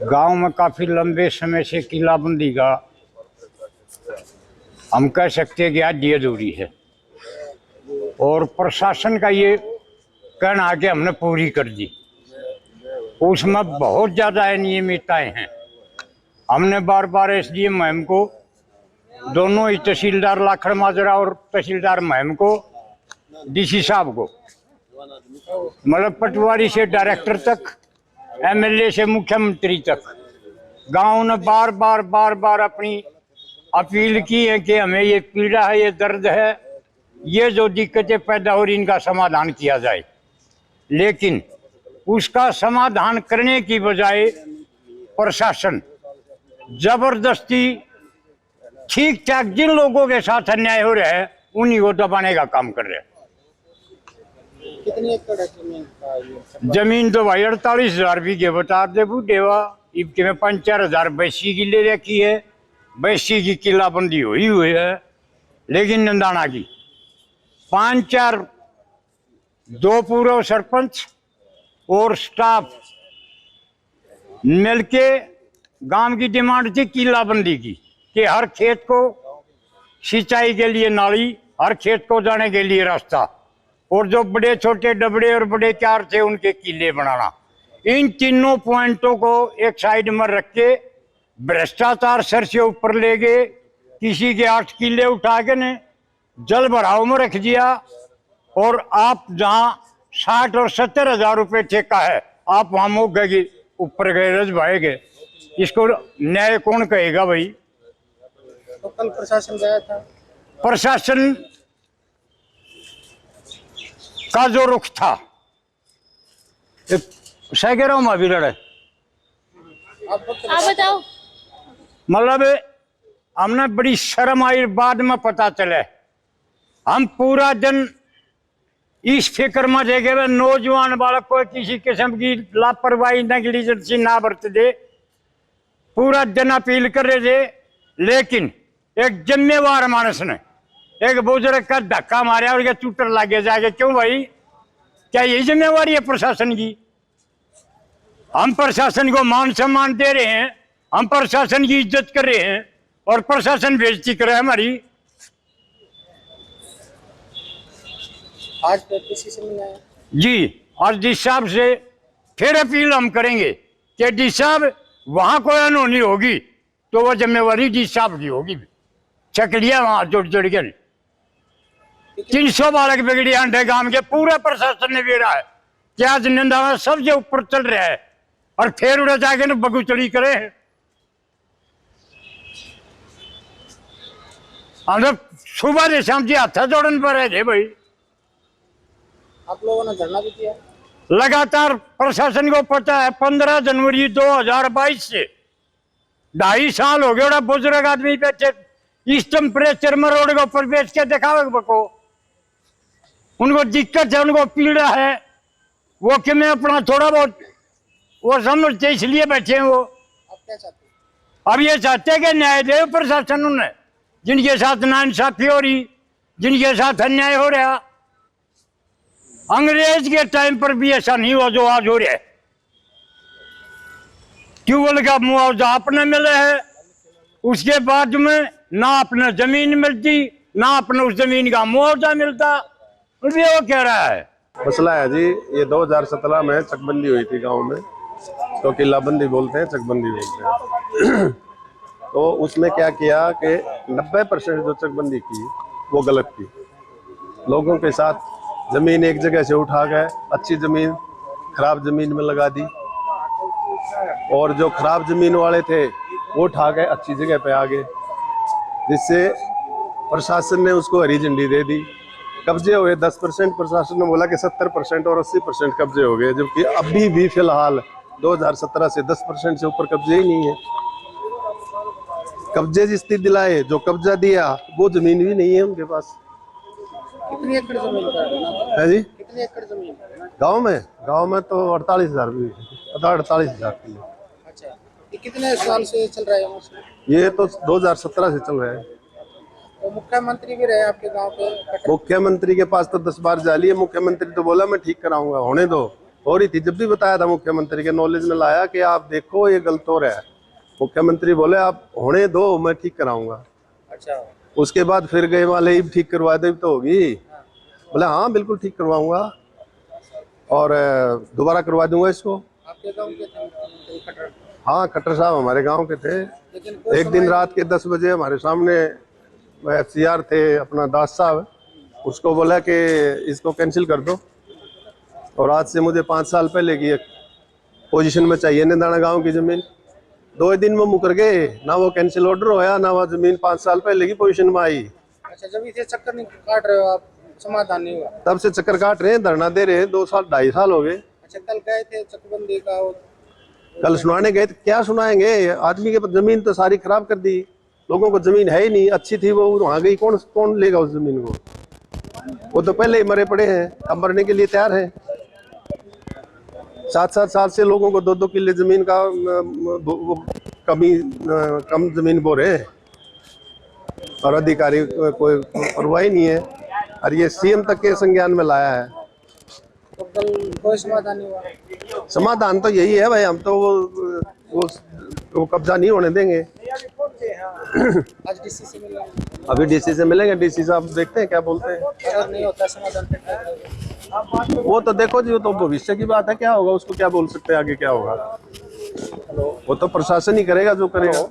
गांव में काफी लंबे समय से किलाबंदी का हम कह सकते हैं कि आज ये जरूरी है और प्रशासन का ये कहना है कि हमने पूरी कर दी। उसमें बहुत ज़्यादा अनियमितताएं हैं। हमने बार बार एसडीएम महम को, दोनों ही तहसीलदार लाखड़ माजरा और तहसीलदार महम को, डीसी साहब को, मतलब पटवारी से डायरेक्टर तक, एमएलए से मुख्यमंत्री तक, गांव ने बार बार अपनी अपील की है कि हमें ये पीड़ा है, ये दर्द है, ये जो दिक्कतें पैदा हो रही इनका समाधान किया जाए। लेकिन उसका समाधान करने की बजाय प्रशासन जबरदस्ती ठीक ठाक जिन लोगों के साथ अन्याय हो रहा है उन्हीं को दबाने का काम कर रहे हैं। कितनी एकड़ है जमीन तो भाई 48,000 बीघे बता दे बूढ़ेवा। इबके में 5-4 हजार बैसी की ले रखी है। बैसी की किलाबंदी हुई है, लेकिन नंदाना की 5-4 2 पूर्व सरपंच और स्टाफ मिलके गांव की डिमांड थी किलाबंदी की कि हर खेत को सिंचाई के लिए नाली, हर खेत को जाने के लिए रास्ता, और जो बड़े छोटे डबड़े और बड़े क्यार थे उनके किले बनाना। इन तीनों पॉइंटों को एक साइड में रख के भ्रष्टाचार सर से ऊपर ले गए। किसी के 8 किले उठा के ने जल भराव में रख दिया, और आप जहां 60 और 70 हजार रुपये ठेका है, आप वहां मुक गए ऊपर गए रज भाए गए। इसको न्याय कौन कहेगा भाई? तो कल प्रशासन गया था। प्रशासन का जो रुख था सैकड़ों में भी लड़े। आप बताओ। मतलब हमने बड़ी शर्म आई, बाद में पता चले। हम पूरा दिन इस फिक्र में थे कि नौजवान बालक को किसी किस्म की लापरवाही नेग्लिजेंसी ना बरत दे। पूरा दिन अपील कर रहे थे, लेकिन एक जिम्मेवार मानस ने एक बुजुर्ग का धक्का मारा और चूटर लागे जाके। क्यों भाई, क्या यही जिम्मेवारी है प्रशासन की? हम प्रशासन को मान सम्मान दे रहे हैं, हम प्रशासन की इज्जत कर रहे हैं, और प्रशासन बेइज्जती करे हमारी। आज किसी से मिला है? जी, और डी साहब से फिर अपील हम करेंगे कि डी साहब वहां कोई अनहोनी होगी तो वह जिम्मेवारी डी साहब की होगी। चकलिया वहां जुड़ गए। 300 बालक बिगड़ी अंडे गांव के पूरे प्रशासन ने भी रहा है कि आज निंदा सबसे ऊपर चल रहा है, और फिर उड़े जाके न बगुचड़ी करे। हम लोग सुबह से शाम जी हाथ जोड़न पर रहे थे भाई। आप लोगों ने धरना भी किया? लगातार प्रशासन को पता है 15 जनवरी 2022 से 2.5 साल हो गए। बुजुर्ग आदमी बैठे इस टेम्परेचर में रोड के ऊपर बेच के दिखावे बको। उनको दिक्कत है, उनको पीड़ा है, वो कि मैं अपना थोड़ा बहुत वो समझते इसलिए बैठे हैं। वो आप क्या चाहते हैं? अब ये चाहते हैं कि न्याय दे प्रशासन उन्हें, जिनके साथ नाइंसाफी हो रही, जिनके साथ अन्याय हो रहा। अंग्रेज के टाइम पर भी ऐसा नहीं हुआ जो आज हो रहा है। ट्यूबवेल का मुआवजा अपने मिले है, उसके बाद में ना अपने जमीन मिलती, ना अपने उस जमीन का मुआवजा मिलता। वो कह रहा है मसला है जी, ये 2017 में चकबंदी हुई थी गांव में, तो किलाबंदी बोलते हैं, चकबंदी बोलते हैं। तो उसमें क्या किया कि 90% जो चकबंदी की वो गलत की। लोगों के साथ जमीन एक जगह से उठा गए, अच्छी जमीन खराब जमीन में लगा दी, और जो खराब जमीन वाले थे वो उठा गए अच्छी जगह पे आ गए, जिससे प्रशासन ने उसको हरी झंडी दे दी। कब्जे हुए 10%, प्रशासन ने बोला कि 70% और 80% कब्जे हो गए, जबकि अभी भी फिलहाल 2017 से 10% से ऊपर कब्जे ही नहीं है। कब्जे जिसने दिलाए, जो कब्जा दिया वो जमीन भी नहीं है उनके पास। कितनी एकड़ जमीन है जी? कितनी एकड़ जमीन गांव में तो 48,000 भी, 48,000 किलो। अच्छा, ये कितने साल से चल रहा है मसला? ये तो 2017 से चल रहा है। तो मुख्यमंत्री भी रहे आपके गांव के? मुख्यमंत्री के पास तो 10 बार जा लिए। मुख्यमंत्री तो बोला मैं ठीक कराऊंगा, होने दो, हो रही थी, जब भी बताया था मुख्यमंत्री के नॉलेज में लाया कि आप देखो ये गलत हो रहा है। मुख्यमंत्री बोले आप होने दो, मैं ठीक कराऊंगा। अच्छा। उसके बाद फिर गए वाले ही ठीक करवा दे तो होगी। बोले हाँ बिल्कुल ठीक करवाऊंगा और दोबारा करवा दूंगा इसको। आपके गांव के थे मुख्यमंत्री खट्टर? हाँ खट्टर साहब हमारे गांव के थे। लेकिन कोई एक दिन रात के 10 बजे हमारे सामने FCR थे अपना दास साहब, उसको बोला कि इसको कैंसिल कर दो और आज से मुझे 5 साल पहले की एक पोजीशन में चाहिए निदाना गांव की जमीन। 2 दिन में मुकर गए, ना वो कैंसिल ऑर्डर होया ना वो जमीन 5 साल पहले की पोजीशन में आई। अच्छा, जब इसे चक्कर नहीं काट रहे हो आप, समाधान नहीं हुआ? तब से चक्कर काट रहे हैं, धरना दे रहे हैं, 2 साल 2.5 साल हो गए। अच्छा, कल गए थे चकबंदी का कल सुनाने गए थे, क्या सुनाएंगे? आदमी के पास जमीन तो सारी खराब कर दी, लोगों को जमीन है ही नहीं, अच्छी थी वो वहां गई, कौन लेगा उस जमीन को? वो तो पहले ही मरे पड़े हैं, अब मरने के लिए तैयार हैं। 7-7 साल से लोगों को 2-2 किले जमीन का कम जमीन बो रहे हैं और अधिकारी कोई परवाह ही नहीं है, और ये CM तक के संज्ञान में लाया है। तो कल कोई समाधान नहीं हुआ? समाधान तो यही है भाई, हम तो वो कब्जा नहीं होने देंगे। आज DC से मिला? अभी DC से मिलेंगे, DC साहब देखते हैं क्या बोलते हैं। अगर नहीं होता समाधान फिर क्या करोगे? वो तो देखो जी, वो तो भविष्य की बात है, क्या होगा उसको क्या बोल सकते हैं आगे क्या होगा, वो तो प्रशासन ही करेगा जो करेगा।